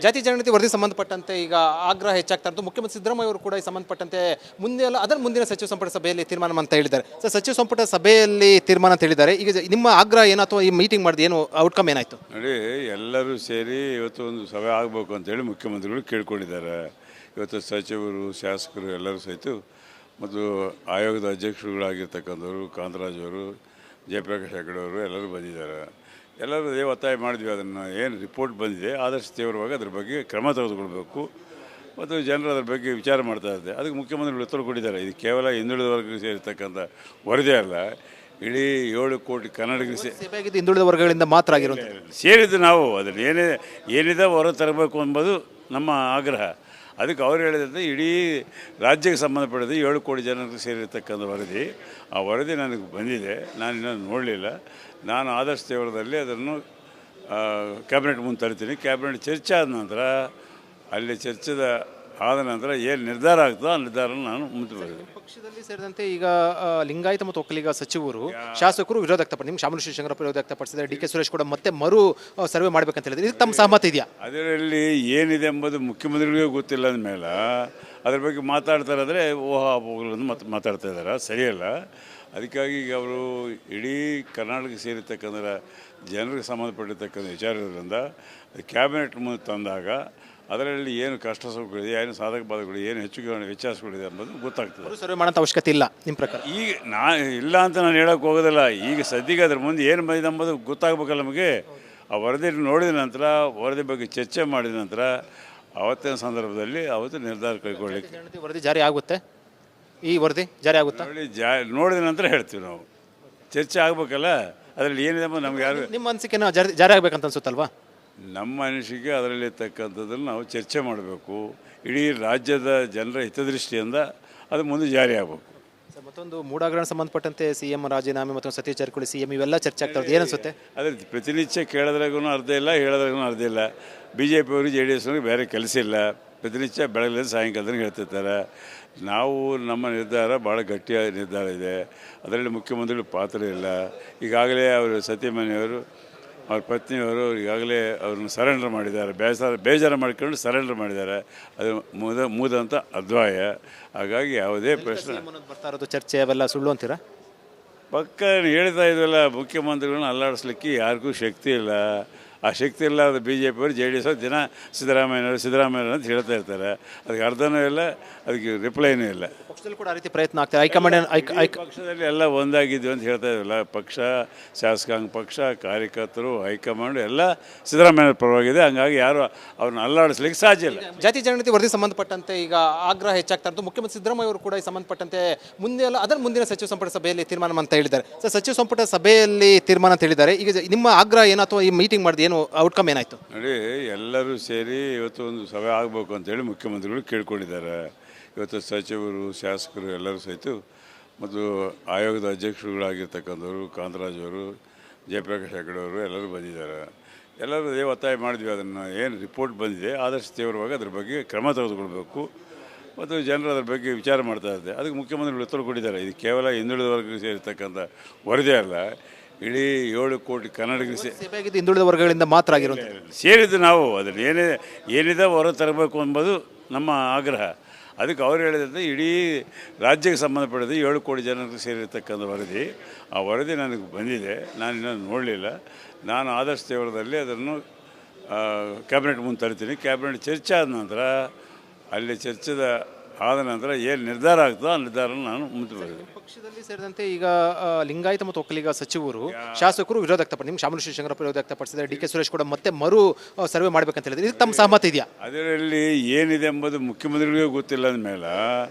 ಜಾತಿ ಜನಗಣತಿ ವರದಿ ಸಂಬಂಧಪಟ್ಟಂತೆ ಈಗ ಆಗ್ರಹ ಹೆಚ್ಚಾಗ್ತಾ ಇರೋದು. ಮುಖ್ಯಮಂತ್ರಿ ಸಿದ್ದರಾಮಯ್ಯ ಅವರು ಕೂಡ ಈ ಸಂಬಂಧಪಟ್ಟಂತೆ ಮುಂದಿನ ಸಚಿವ ಸಂಪುಟ ಸಭೆಯಲ್ಲಿ ತೀರ್ಮಾನ ಅಂತ ಹೇಳಿದ್ದಾರೆ. ಸರ್, ಸಚಿವ ಸಂಪುಟ ಸಭೆಯಲ್ಲಿ ತೀರ್ಮಾನ ಅಂತ ಹೇಳಿದ್ದಾರೆ. ಈಗ ನಿಮ್ಮ ಆಗ್ರಹ ಏನೋ ಅಥವಾ ಈ ಮೀಟಿಂಗ್ ಮಾಡಿದ ಏನು ಔಟ್ಕಮ್ ಏನಾಯ್ತು? ನೋಡಿ, ಎಲ್ಲರೂ ಸೇರಿ ಇವತ್ತು ಒಂದು ಸಭೆ ಆಗಬೇಕು ಅಂತೇಳಿ ಮುಖ್ಯಮಂತ್ರಿಗಳು ಕೇಳ್ಕೊಂಡಿದ್ದಾರೆ. ಇವತ್ತು ಸಚಿವರು, ಶಾಸಕರು ಎಲ್ಲರೂ ಸಹಿತ ಮತ್ತು ಆಯೋಗದ ಅಧ್ಯಕ್ಷರುಗಳಾಗಿರ್ತಕ್ಕಂಥವ್ರು ಕಾಂತರಾಜ್ ಅವರು, ಜಯಪ್ರಕಾಶ್ ಹೆಗಡೆ ಅವರು ಎಲ್ಲರೂ ಬಂದಿದ್ದಾರೆ. ಎಲ್ಲರೂ ಒತ್ತಾಯ ಮಾಡಿದ್ವಿ. ಅದನ್ನು ಏನು ರಿಪೋರ್ಟ್ ಬಂದಿದೆ ಆದಷ್ಟು ತೀವ್ರವಾಗಿ ಅದ್ರ ಬಗ್ಗೆ ಕ್ರಮ ತೆಗೆದುಕೊಳ್ಬೇಕು ಮತ್ತು ಜನರು ಅದ್ರ ಬಗ್ಗೆ ವಿಚಾರ ಮಾಡ್ತಾ ಇದ್ದಾರೆ. ಅದಕ್ಕೆ ಮುಖ್ಯಮಂತ್ರಿಗಳು ಉತ್ತರ ಕೊಟ್ಟಿದ್ದಾರೆ. ಇದು ಕೇವಲ ಹಿಂದುಳಿದ ವರ್ಗಕ್ಕೆ ಸೇರಿರ್ತಕ್ಕಂಥ ವರದಿ ಅಲ್ಲ, ಇಡೀ 7 ಕೋಟಿ ಕನ್ನಡಿಗರಿಗೆ ಹಿಂದುಳಿದ ವರ್ಗಗಳಿಂದ ಮಾತ್ರ ಆಗಿರೋದು ಸೇರಿದ್ದು. ನಾವು ಅದನ್ನು ಏನಿದೆ ಹೊರ ತರಬೇಕು ಎಂಬುದು ನಮ್ಮ ಆಗ್ರಹ. ಅದಕ್ಕೆ ಅವ್ರು ಹೇಳಿದಂತೆ ಇಡೀ ರಾಜ್ಯಕ್ಕೆ ಸಂಬಂಧಪಟ್ಟಿದ್ದು 7 ಕೋಟಿ ಜನರಿಗೆ ಸೇರಿರ್ತಕ್ಕಂಥ ವರದಿ. ಆ ವರದಿ ನನಗೆ ಬಂದಿದೆ, ನಾನು ಇನ್ನೂ ನೋಡಲಿಲ್ಲ. ನಾನು ಆದಷ್ಟು ತೀವ್ರದಲ್ಲಿ ಅದನ್ನು ಕ್ಯಾಬಿನೆಟ್ ಮುಂದೆ ತರ್ತೀನಿ. ಕ್ಯಾಬಿನೆಟ್ ಚರ್ಚೆ ಆದ ನಂತರ ಅಲ್ಲಿ ಚರ್ಚೆದ ಆದ ನಂತರ ಏನು ನಿರ್ಧಾರ ಆಗ್ತದೋ ಆ ನಿರ್ಧಾರನ ನಾನು ಮುಂದೆ ಬರ್ತೀನಿ. ಪಕ್ಷದಲ್ಲಿ ಸೇರಿದಂತೆ ಈಗ ಲಿಂಗಾಯತ ಮತ್ತು ಒಕ್ಕಲಿಗ ಸಚಿವರು, ಶಾಸಕರು ವಿರೋಧ ವ್ಯಕ್ತಪಡಿಸಿ, ನಿಮ್ಮ ಶಾಮನೂರು ಶಿವಶಂಕರಪ್ಪ ವಿರೋಧ ವ್ಯಕ್ತಪಡಿಸಿದ್ದಾರೆ. ಡಿ ಕೆ ಸುರೇಶ್ ಕೂಡ ಮತ್ತೆ ಮರು ಸರ್ವೆ ಮಾಡಬೇಕಂತ ಹೇಳಿದ್ರೆ ಇದು ತಮ್ಮ ಸಹಮತ ಇದೆಯಾ? ಅದರಲ್ಲಿ ಏನಿದೆ ಎಂಬುದು ಮುಖ್ಯಮಂತ್ರಿಗಳಿಗೂ ಗೊತ್ತಿಲ್ಲ ಅಂದಮೇಲೆ ಅದ್ರ ಬಗ್ಗೆ ಮಾತಾಡ್ತಾರೆ ಅಂದರೆ ಊಹಾಪೋಹಗಳನ್ನು ಮಾತಾಡ್ತಾ ಇದ್ದಾರೆ, ಸರಿಯಲ್ಲ. ಅದಕ್ಕಾಗಿ ಈಗ ಅವರು ಇಡೀ ಕರ್ನಾಟಕಕ್ಕೆ ಸೇರಿರ್ತಕ್ಕಂಥ ಜನರಿಗೆ ಸಂಬಂಧಪಟ್ಟಿರ್ತಕ್ಕಂಥ ವಿಚಾರ ಇರೋದ್ರಿಂದ ಕ್ಯಾಬಿನೆಟ್ ಮುಂದೆ ತಂದಾಗ ಅದರಲ್ಲಿ ಏನು ಕಷ್ಟ ಸುಖಗಳಿದೆ, ಏನು ಸಾಧಕ ಬಾಧಗಳು, ಏನು ವ್ಯತ್ಯಾಸಗಳಿದೆ ಅನ್ನೋದು ಗೊತ್ತಾಗ್ತದೆ. ಸರ್ವೆ ಮಾಡೋಂಥ ಅವಶ್ಯಕತೆ ಇಲ್ಲ ನಿಮ್ಮ ಪ್ರಕಾರ? ಈಗ ಇಲ್ಲ ಅಂತ ನಾನು ಹೇಳೋಕ್ಕೆ ಹೋಗೋದಿಲ್ಲ. ಈಗ ಸದ್ಯಕ್ಕೆ ಅದ್ರ ಮುಂದೆ ಏನು ಬಂದಿದೆ ಎಂಬುದು ಗೊತ್ತಾಗಬೇಕಲ್ಲ ನಮಗೆ. ಆ ವರದಿ ನೋಡಿದ ನಂತರ, ವರದಿ ಬಗ್ಗೆ ಚರ್ಚೆ ಮಾಡಿದ ನಂತರ ಆವತ್ತಿನ ಸಂದರ್ಭದಲ್ಲಿ ಅವತ್ತು ನಿರ್ಧಾರ ಕೈಗೊಳ್ಳಲಿಕ್ಕೆ. ವರದಿ ಜಾರಿ ಆಗುತ್ತೆ? ಈ ವರದಿ ಜಾರಿ ಆಗುತ್ತಾ? ನೋಡಿದ ನಂತರ ಹೇಳ್ತೀವಿ ನಾವು. ಚರ್ಚೆ ಆಗಬೇಕಲ್ಲ, ಅದರಲ್ಲಿ ಏನಿದೆ ಎಂಬುದು ನಮ್ಗೆ ಯಾರು. ನಿಮ್ಮ ಅನಿಸಿಕೆನ ಜಾರಿ ಆಗಬೇಕಂತ ಅನ್ಸುತ್ತಲ್ವಾ? ನಮ್ಮ ಅನಿಸಿಕೆ ಅದರಲ್ಲಿರ್ತಕ್ಕಂಥದ್ರಲ್ಲಿ ನಾವು ಚರ್ಚೆ ಮಾಡಬೇಕು. ಇಡೀ ರಾಜ್ಯದ ಜನರ ಹಿತದೃಷ್ಟಿಯಿಂದ ಅದು ಮುಂದೆ ಜಾರಿ ಆಗಬೇಕು. ಸರ್, ಮತ್ತೊಂದು ಮೂಡಾಗರಣ ಸಂಬಂಧಪಟ್ಟಂತೆ CM ರಾಜೀನಾಮೆ ಮತ್ತು ಸತೀಶ್ ಜಾರಕಿಹೊಳಿ CM ಇವೆಲ್ಲ ಚರ್ಚೆ ಆಗ್ತಾ ಇರೋದು, ಏನನ್ಸುತ್ತೆ? ಅದ್ರ ಪ್ರತಿನಿತ್ಯ ಕೇಳೋದ್ರಾಗೂ ಅರ್ಧ ಇಲ್ಲ, ಹೇಳೋದ್ರಾಗೂ ಅರ್ಧ ಇಲ್ಲ. BJP ಅವರು JDS ಅವ್ರಿಗೆ ಬೇರೆ ಕೆಲಸ ಇಲ್ಲ. ಪ್ರತಿನಿತ್ಯ ಬೆಳಗ್ಗೆ ಸಾಯಂಕಾಲದಲ್ಲಿ ಹೇಳ್ತಿರ್ತಾರೆ. ನಾವು ನಮ್ಮ ನಿರ್ಧಾರ ಭಾಳ ಗಟ್ಟಿಯಾದ ನಿರ್ಧಾರ ಇದೆ. ಅದರಲ್ಲಿ ಮುಖ್ಯಮಂತ್ರಿಗಳ ಪಾತ್ರ ಇಲ್ಲ. ಈಗಾಗಲೇ ಅವರು ಸತೀಮಣಿಯವರು, ಅವ್ರ ಪತ್ನಿಯವರು ಈಗಾಗಲೇ ಅವ್ರನ್ನ ಸರೆಂಡರ್ ಮಾಡಿದ್ದಾರೆ. ಬೇಜಾರು ಮಾಡ್ಕೊಂಡು ಸರೆಂಡರ್ ಮಾಡಿದ್ದಾರೆ. ಅದು ಮೂದಂಥ ಅದ್ವಾಯ. ಹಾಗಾಗಿ ಯಾವುದೇ ಪ್ರಶ್ನೆ ಬರ್ತಾ ಇರೋದು ಚರ್ಚೆ ಅವೆಲ್ಲ ಸುಳ್ಳು ಅಂತೀರಾ? ಪಕ್ಕ ಹೇಳ್ತಾ ಇದ್ವಲ್ಲ, ಮುಖ್ಯಮಂತ್ರಿಗಳನ್ನ ಅಲ್ಲಾಡಿಸ್ಲಿಕ್ಕೆ ಯಾರಿಗೂ ಶಕ್ತಿ ಇಲ್ಲ. ಆ ಶಕ್ತಿ ಇಲ್ಲ. ಅದು BJP ಅವರು JDS ಅವರು ದಿನ ಸಿದ್ದರಾಮಯ್ಯನವರು ಅಂತ ಹೇಳ್ತಾ ಇರ್ತಾರೆ. ಅದಕ್ಕೆ ಅರ್ಧನೂ ಇಲ್ಲ, ಅದಕ್ಕೆ ರಿಪ್ಲೈನೂ ಇಲ್ಲ. ಪಕ್ಷದಲ್ಲಿ ಕೂಡ ಆ ರೀತಿ ಪ್ರಯತ್ನ ಆಗ್ತದೆ. ಪಕ್ಷದಲ್ಲಿ ಎಲ್ಲ ಒಂದಾಗಿದ್ವಿ ಅಂತ ಹೇಳ್ತಾ ಇದ್ವಲ್ಲ. ಪಕ್ಷ, ಶಾಸಕಾಂಗ ಪಕ್ಷ, ಕಾರ್ಯಕರ್ತರು, ಹೈಕಮಾಂಡ್ ಎಲ್ಲ ಸಿದ್ದರಾಮಯ್ಯ ಪರವಾಗಿದೆ. ಹಂಗಾಗಿ ಯಾರು ಅವ್ರನ್ನ ಅಲ್ಲಾಡಿಸ್ಲಿಕ್ಕೆ ಸಾಧ್ಯ ಇಲ್ಲ. ಜಾತಿ ಜನಗಣತಿ ವರದಿ ಸಂಬಂಧಪಟ್ಟಂತೆ ಈಗ ಆಗ್ರಹ ಹೆಚ್ಚಾಗ್ತಾ ಇರೋದು. ಮುಖ್ಯಮಂತ್ರಿ ಸಿದ್ದರಾಮಯ್ಯ ಅವರು ಕೂಡ ಈ ಸಂಬಂಧಪಟ್ಟಂತೆ ಮುಂದಿನ ಸಚಿವ ಸಂಪುಟ ಸಭೆಯಲ್ಲಿ ತೀರ್ಮಾನ ಅಂತ ಹೇಳಿದ್ದಾರೆ. ಸರ್, ಸಚಿವ ಸಂಪುಟ ಸಭೆಯಲ್ಲಿ ತೀರ್ಮಾನ ಅಂತ ಹೇಳಿದ್ದಾರೆ. ಈಗ ನಿಮ್ಮ ಆಗ್ರಹ ಏನೋ ಅಥವಾ ಈ ಮೀಟಿಂಗ್ ಮಾಡಿದ ಏನು ಔಟ್ಕಮ್ ಏನಾಯ್ತು? ನೋಡಿ, ಎಲ್ಲರೂ ಸೇರಿ ಇವತ್ತು ಒಂದು ಸಭೆ ಆಗಬೇಕು ಅಂತೇಳಿ ಮುಖ್ಯಮಂತ್ರಿಗಳು ಕೇಳ್ಕೊಂಡಿದ್ದಾರೆ. ಇವತ್ತು ಸಚಿವರು, ಶಾಸಕರು ಎಲ್ಲರೂ ಸಹಿತ ಮತ್ತು ಆಯೋಗದ ಅಧ್ಯಕ್ಷರುಗಳಾಗಿರ್ತಕ್ಕಂಥವ್ರು ಕಾಂತರಾಜ್ ಅವರು, ಜಯಪ್ರಕಾಶ್ ಹೆಗಡೆ ಅವರು ಎಲ್ಲರೂ ಬಂದಿದ್ದಾರೆ. ಎಲ್ಲರೂ ಒತ್ತಾಯ ಮಾಡಿದ್ವಿ. ಅದನ್ನು ಏನು ರಿಪೋರ್ಟ್ ಬಂದಿದೆ ಆದಷ್ಟು ತೀವ್ರವಾಗಿ ಅದ್ರ ಬಗ್ಗೆ ಕ್ರಮ ತೆಗೆದುಕೊಳ್ಬೇಕು ಮತ್ತು ಜನರು ಅದ್ರ ಬಗ್ಗೆ ವಿಚಾರ ಮಾಡ್ತಾ ಇದ್ದಾರೆ. ಅದಕ್ಕೆ ಮುಖ್ಯಮಂತ್ರಿಗಳು ಉತ್ತರ ಕೊಟ್ಟಿದ್ದಾರೆ. ಇದು ಕೇವಲ ಹಿಂದುಳಿದ ವರ್ಗಕ್ಕೆ ಸೇರಿರ್ತಕ್ಕಂಥ ವರದಿ ಅಲ್ಲ, ಇಡೀ 7 ಕೋಟಿ ಕನ್ನಡಿಗರಿಗೆ ಹಿಂದುಳಿದ ವರ್ಗಗಳಿಂದ ಮಾತ್ರ ಆಗಿರೋದು ಸೇರಿದ್ದು. ನಾವು ಅದನ್ನು ಏನಿದೆ ಹೊರ ತರಬೇಕು ಎಂಬುದು ನಮ್ಮ ಆಗ್ರಹ. ಅದಕ್ಕೆ ಅವ್ರು ಹೇಳಿದಂತೆ ಇಡೀ ರಾಜ್ಯಕ್ಕೆ ಸಂಬಂಧಪಟ್ಟಿದ್ದು 7 ಕೋಟಿ ಜನರಿಗೆ ಸೇರಿರ್ತಕ್ಕಂಥ ವರದಿ. ಆ ವರದಿ ನನಗೆ ಬಂದಿದೆ, ನಾನು ಇನ್ನೂ ನೋಡಲಿಲ್ಲ. ನಾನು ಆದಷ್ಟು ತೀವ್ರದಲ್ಲಿ ಅದನ್ನು ಕ್ಯಾಬಿನೆಟ್ ಮುಂದೆ ತರ್ತೀನಿ. ಕ್ಯಾಬಿನೆಟ್ ಚರ್ಚೆ ಆದ ನಂತರ ಅಲ್ಲಿ ಚರ್ಚೆದ ಆದ ನಂತರ ಏನು ನಿರ್ಧಾರ ಆಗ್ತದೋ ಆ ನಿರ್ಧಾರನ ನಾನು ಮುಂದೆ ಬರ್ತೀನಿ. ಪಕ್ಷದಲ್ಲಿ ಸೇರಿದಂತೆ ಈಗ ಲಿಂಗಾಯತ ಮತ್ತು ಒಕ್ಕಲಿಗ ಸಚಿವರು, ಶಾಸಕರು ವಿರೋಧ ವ್ಯಕ್ತಪಡಿಸಿ, ನಿಮ್ಮ ಶಾಮನೂರು ಶಿವಶಂಕರಪ್ಪ ವಿರೋಧ ವ್ಯಕ್ತಪಡಿಸಿದ್ದಾರೆ. ಡಿ ಕೆ ಸುರೇಶ್ ಕೂಡ ಮತ್ತೆ ಮರು ಸರ್ವೆ ಮಾಡಬೇಕಂತ ಹೇಳಿದ್ರೆ ಇದು ತಮ್ಮ ಸಹಮತ ಇದೆಯಾ? ಅದರಲ್ಲಿ ಏನಿದೆ ಎಂಬುದು ಮುಖ್ಯಮಂತ್ರಿಗಳಿಗೂ ಗೊತ್ತಿಲ್ಲ ಅಂದಮೇಲೆ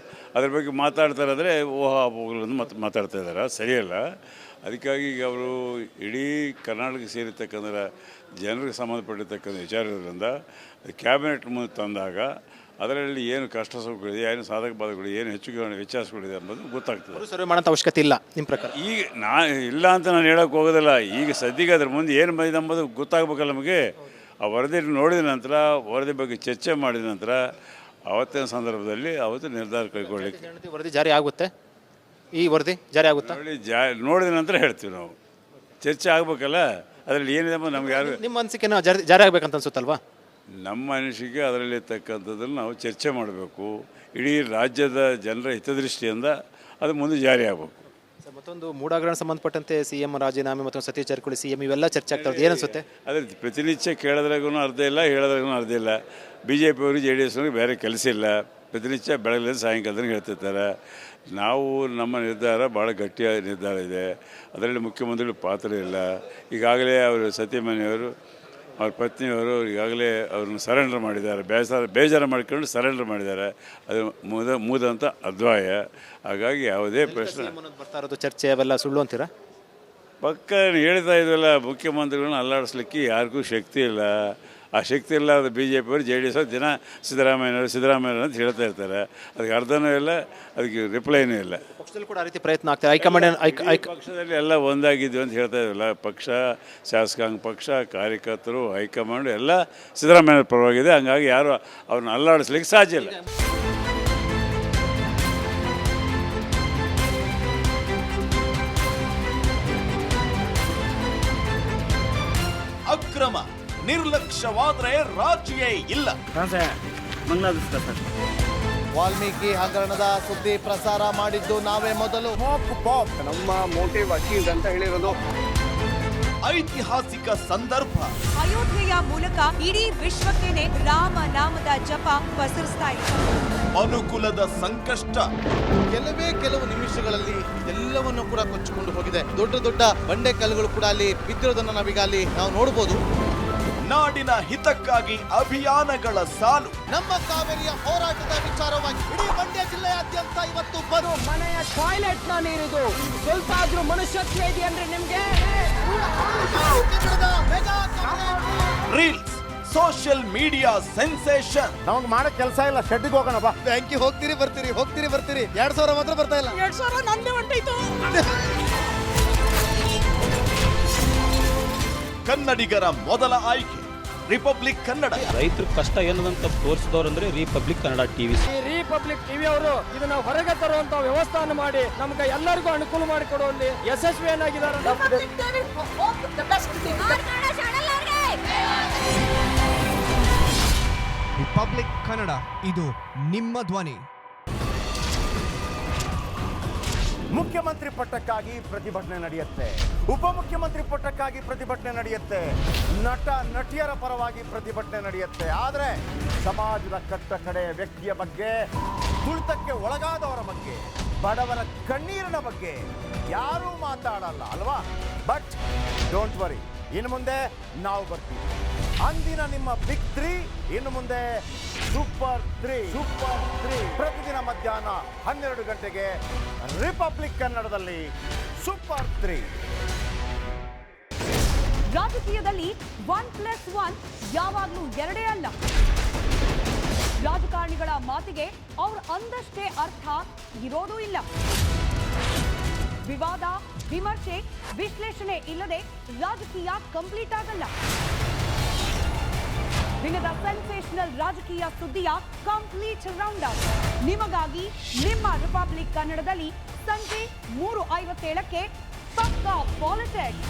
ಅದ್ರ ಬಗ್ಗೆ ಮಾತಾಡ್ತಾರೆ ಅಂದರೆ ಊಹಾಪೋಹಗಳನ್ನು ಮಾತಾಡ್ತಾ ಇದ್ದಾರೆ, ಸರಿಯಲ್ಲ. ಅದಕ್ಕಾಗಿ ಈಗ ಅವರು ಇಡೀ ಕರ್ನಾಟಕಕ್ಕೆ ಸೇರಿರ್ತಕ್ಕಂಥ ಜನರಿಗೆ ಸಂಬಂಧಪಟ್ಟಿರ್ತಕ್ಕಂಥ ವಿಚಾರ ಇರೋದ್ರಿಂದ ಕ್ಯಾಬಿನೆಟ್ ಮುಂದೆ ತಂದಾಗ ಅದರಲ್ಲಿ ಏನು ಕಷ್ಟ ಸುಖಗಳಿದೆ, ಏನು ಸಾಧಕ ಬಾಧಗಳು, ಏನು ವ್ಯತ್ಯಾಸಗಳಿದೆ ಅನ್ನೋದು ಗೊತ್ತಾಗ್ತದೆ. ಸರ್ವೆ ಮಾಡೋಂಥ ಅವಶ್ಯಕತೆ ಇಲ್ಲ ನಿಮ್ಮ ಪ್ರಕಾರ? ಈಗ ಇಲ್ಲ ಅಂತ ನಾನು ಹೇಳೋಕ್ಕೆ ಹೋಗೋದಿಲ್ಲ. ಈಗ ಸದ್ಯಕ್ಕೆ ಅದ್ರ ಮುಂದೆ ಏನು ಬಂದಿದೆ ಎಂಬುದು ಗೊತ್ತಾಗಬೇಕಲ್ಲ ನಮಗೆ. ಆ ವರದಿ ನೋಡಿದ ನಂತರ, ವರದಿ ಬಗ್ಗೆ ಚರ್ಚೆ ಮಾಡಿದ ನಂತರ ಆವತ್ತಿನ ಸಂದರ್ಭದಲ್ಲಿ ಅವತ್ತು ನಿರ್ಧಾರ ಕೈಗೊಳ್ಳಲಿಕ್ಕೆ. ವರದಿ ಜಾರಿ ಆಗುತ್ತೆ? ಈ ವರದಿ ಜಾರಿ ಆಗುತ್ತಾ? ನೋಡಿದ ನಂತರ ಹೇಳ್ತೀವಿ ನಾವು. ಚರ್ಚೆ ಆಗಬೇಕಲ್ಲ, ಅದರಲ್ಲಿ ಏನಿದೆ ಎಂಬುದು ನಮ್ಗೆ ಯಾರು. ನಿಮ್ಮ ಅನಿಸಿಕೆನ ಜಾರಿ ಆಗಬೇಕಂತ ಅನ್ಸುತ್ತಲ್ವಾ? ನಮ್ಮ ಅನಿಸಿಕೆ ಅದರಲ್ಲಿರ್ತಕ್ಕಂಥದ್ದನ್ನು ನಾವು ಚರ್ಚೆ ಮಾಡಬೇಕು. ಇಡೀ ರಾಜ್ಯದ ಜನರ ಹಿತದೃಷ್ಟಿಯಿಂದ ಅದು ಮುಂದೆ ಜಾರಿ ಆಗಬೇಕು. ಸರ್, ಮತ್ತೊಂದು ಮೂಡಾಗರಣ ಸಂಬಂಧಪಟ್ಟಂತೆ CM ರಾಜೀನಾಮೆ ಮತ್ತು ಸತೀಶ್ ಜಾರಕಿಹೊಳಿ CM ಇವೆಲ್ಲ ಚರ್ಚೆ ಆಗ್ತಾ ಇದೆ, ಏನಿಸುತ್ತೆ? ಅದೇ ಪ್ರತಿನಿತ್ಯ ಕೇಳೋದ್ರಾಗೂ ಅರ್ಧ ಇಲ್ಲ, ಹೇಳೋದ್ರಾಗೂ ಅರ್ಧ ಇಲ್ಲ. BJP ಅವರು JDS ಅವ್ರಿಗೆ ಬೇರೆ ಕೆಲಸ ಇಲ್ಲ, ಪ್ರತಿನಿತ್ಯ ಬೆಳಗ್ಗೆ ಸಾಯಂಕಾಲದಲ್ಲಿ ಹೇಳ್ತಿರ್ತಾರೆ. ನಾವು ನಮ್ಮ ನಿರ್ಧಾರ ಭಾಳ ಗಟ್ಟಿಯಾದ ನಿರ್ಧಾರ ಇದೆ, ಅದರಲ್ಲಿ ಮುಖ್ಯಮಂತ್ರಿಗಳು ಪಾತ್ರ ಇಲ್ಲ. ಈಗಾಗಲೇ ಅವರು ಸತೀಮಣಿಯವರು ಅವ್ರ ಪತ್ನಿಯವರು ಈಗಾಗಲೇ ಅವ್ರನ್ನ ಸರೆಂಡರ್ ಮಾಡಿದ್ದಾರೆ, ಬೇಜಾರು ಮಾಡ್ಕೊಂಡು ಸರೆಂಡರ್ ಮಾಡಿದ್ದಾರೆ. ಅದು ಮೂದಂತ ಅದ್ವಾಯ. ಹಾಗಾಗಿ ಯಾವುದೇ ಪ್ರಶ್ನೆ ಬರ್ತಾ ಇರೋದು ಚರ್ಚೆ ಅವೆಲ್ಲ ಸುಳ್ಳು ಅಂತೀರಾ? ಪಕ್ಕ ಹೇಳ್ತಾ ಇದ್ವಲ್ಲ, ಮುಖ್ಯಮಂತ್ರಿಗಳನ್ನ ಅಲ್ಲಾಡಿಸ್ಲಿಕ್ಕೆ ಯಾರಿಗೂ ಶಕ್ತಿ ಇಲ್ಲ. ಆ ಶಕ್ತಿ ಇಲ್ಲ, ಅದು BJP ಅವರು JDS ಅವರು ದಿನ ಸಿದ್ದರಾಮಯ್ಯನವರು ಅಂತ ಹೇಳ್ತಾ ಇರ್ತಾರೆ. ಅದಕ್ಕೆ ಅರ್ಧನೂ ಇಲ್ಲ, ಅದಕ್ಕೆ ರಿಪ್ಲೈನೂ ಇಲ್ಲ. ಪಕ್ಷದಲ್ಲಿ ಕೂಡ ಆ ರೀತಿ ಪ್ರಯತ್ನ ಆಗ್ತದೆ. ಹೈಕಮಾಂಡ್ ಪಕ್ಷದಲ್ಲಿ ಎಲ್ಲ ಒಂದಾಗಿದ್ವಿ ಅಂತ ಹೇಳ್ತಾ ಇದ್ವಲ್ಲ. ಪಕ್ಷ, ಶಾಸಕಾಂಗ ಪಕ್ಷ, ಕಾರ್ಯಕರ್ತರು, ಹೈಕಮಾಂಡ್ ಎಲ್ಲ ಸಿದ್ದರಾಮಯ್ಯನವ್ರ ಪರವಾಗಿದೆ. ಹಂಗಾಗಿ ಯಾರು ಅವ್ರನ್ನ ಅಲ್ಲಾಡಿಸ್ಲಿಕ್ಕೆ ಸಾಧ್ಯ ಇಲ್ಲ. ಅಕ್ರಮ ನಿರ್ಲಕ್ಷ್ಯವಾದ್ರೆ ರಾಜಿಯೇ ಇಲ್ಲ. ವಾಲ್ಮೀಕಿ ಹಗರಣದ ಸುದ್ದಿ ಪ್ರಸಾರ ಮಾಡಿದ್ದು ನಾವೇ ಮೊದಲು. ನಮ್ಮ ಮೋಟಿವ್ ಅಚೀವ್ಡ್ ಅಂತ ಹೇಳಿರೋದು. ಐತಿಹಾಸಿಕ ಸಂದರ್ಭ. ಅಯೋಧ್ಯೆಯ ಮೂಲಕ ಇಡೀ ವಿಶ್ವಕ್ಕೇನೆ ರಾಮ ನಾಮದ ಜಪ ಪಸರಿಸ್ತಾ ಇದೆ. ಅನುಕೂಲದ ಸಂಕಷ್ಟ. ಕೆಲವು ನಿಮಿಷಗಳಲ್ಲಿ ಎಲ್ಲವನ್ನು ಕೂಡ ಕೊಚ್ಚಿಕೊಂಡು ಹೋಗಿದೆ. ದೊಡ್ಡ ದೊಡ್ಡ ಬಂಡೆ ಕಲ್ಲುಗಳು ಕೂಡ ಅಲ್ಲಿ ಬಿದ್ದಿರೋದನ್ನ ನಾವೀಗ ಅಲ್ಲಿ ನಾವು ನೋಡಬಹುದು. ನಾಡಿನ ಹಿತಕ್ಕಾಗಿ ಅಭಿಯಾನಗಳ ಸಾಲು. ನಮ್ಮ ಕಾವೇರಿಯ ಹೋರಾಟದ ವಿಚಾರವಾಗಿ ಇಡೀ ಮಂಡ್ಯ ಜಿಲ್ಲೆಯಾದ್ಯಂತ ಇವತ್ತು ಬರು ಮನೆಯ ಟಾಯ್ಲೆಟ್ ನ ನೀರಿದು ಸ್ವಲ್ಪ ಆದ್ರೂ ಮನುಷ್ಯತ್ವ ಇದೆ ಅಂದ್ರೆ ನಿಮ್ಗೆ. Reels, social media sensation. ನಮಗೆ ಮಾಡೋ ಕೆಲಸ ಇಲ್ಲ, ಶೆಡ್ಡಿಗೆ ಹೋಗೋಣ ಬಾ. ಬ್ಯಾಂಕಿಗೆ ಹೋಗ್ತೀರಿ ಬರ್ತೀರಿ 2000 ಮಾತ್ರ ಬರ್ತಾ ಇಲ್ಲ. 2000 ನಂದೇ ಹೊಂಟೈತು. ಕನ್ನಡಿಗರ ಮೊದಲ ಆಯ್ಕೆ ರಿಪಬ್ಲಿಕ್ ಕನ್ನಡ. ರೈತರ ಕಷ್ಟ ಏನದಂತ ತೋರಿಸಿದವರು ಅಂದ್ರೆ ರಿಪಬ್ಲಿಕ್ ಕನ್ನಡ ಟಿವಿ. ಈ ರಿಪಬ್ಲಿಕ್ ಟಿವಿ ಅವರು ಇದನ್ನ ಹೊರಗೆ ತರುವಂತ ವ್ಯವಸ್ಥಾನ ಮಾಡಿ ನಮ್ಗೆ ಎಲ್ಲರಿಗೂ ಅನುಕೂಲ ಮಾಡಿಕೊಡುವಲ್ಲಿ ಯಶಸ್ವಿಯನ್ನಾಗಿದ್ದಾರೆ. ರಿಪಬ್ಲಿಕ್ ಕನ್ನಡ, ಇದು ನಿಮ್ಮ ಧ್ವನಿ. ಮುಖ್ಯಮಂತ್ರಿ ಪಟ್ಟಕ್ಕಾಗಿ ಪ್ರತಿಭಟನೆ ನಡೆಯುತ್ತೆ, ಉಪಮುಖ್ಯಮಂತ್ರಿ ಪಟ್ಟಕ್ಕಾಗಿ ಪ್ರತಿಭಟನೆ ನಡೆಯುತ್ತೆ, ನಟ ನಟಿಯರ ಪರವಾಗಿ ಪ್ರತಿಭಟನೆ ನಡೆಯುತ್ತೆ. ಆದರೆ ಸಮಾಜದ ಕಟ್ಟ ಕಡೆಯ ವ್ಯಕ್ತಿಯ ಬಗ್ಗೆ, ತುಳಿತಕ್ಕೆ ಒಳಗಾದವರ ಬಗ್ಗೆ, ಬಡವರ ಕಣ್ಣೀರಿನ ಬಗ್ಗೆ ಯಾರೂ ಮಾತಾಡಲ್ಲ ಅಲ್ವಾ? ಬಟ್ ಡೋಂಟ್ ವರಿ, ಇನ್ನು ಮುಂದೆ ನಾವು ಬರ್ತೀವಿ. ಅಂದಿನ ನಿಮ್ಮ ಬಿಗ್ 3 ಇನ್ನು ಮುಂದೆ ಸೂಪರ್ 3 ಪ್ರತಿದಿನ ಮಧ್ಯಾಹ್ನ 12 ಗಂಟೆಗೆ ರಿಪಬ್ಲಿಕ್ ಕನ್ನಡದಲ್ಲಿ ಸೂಪರ್ 3. ರಾಜಕೀಯದಲ್ಲಿ 1+1 ಯಾವಾಗ್ಲೂ 2 ಅಲ್ಲ. ರಾಜಕಾರಣಿಗಳ ಮಾತಿಗೆ ಅವ್ರು ಅಂದಷ್ಟೇ ಅರ್ಥ ಇರೋದೂ ಇಲ್ಲ. ವಿವಾದ, ವಿಮರ್ಶೆ, ವಿಶ್ಲೇಷಣೆ ಇಲ್ಲದೆ ರಾಜಕೀಯ ಕಂಪ್ಲೀಟ್ ಆಗಲ್ಲ. ದಿನದ ಸೆನ್ಸೇಷನಲ್ ರಾಜಕೀಯ ಸುದ್ದಿಯ ಕಂಪ್ಲೀಟ್ ರೌಂಡ್ ಅಪ್ ನಿಮಗಾಗಿ ನಿಮ್ಮ ರಿಪಬ್ಲಿಕ್ ಕನ್ನಡದಲ್ಲಿ ಸಂಜೆ 3:57ಕ್ಕೆ ಪಕ್ಕಾ ಪಾಲಿಟಿಕ್ಸ್.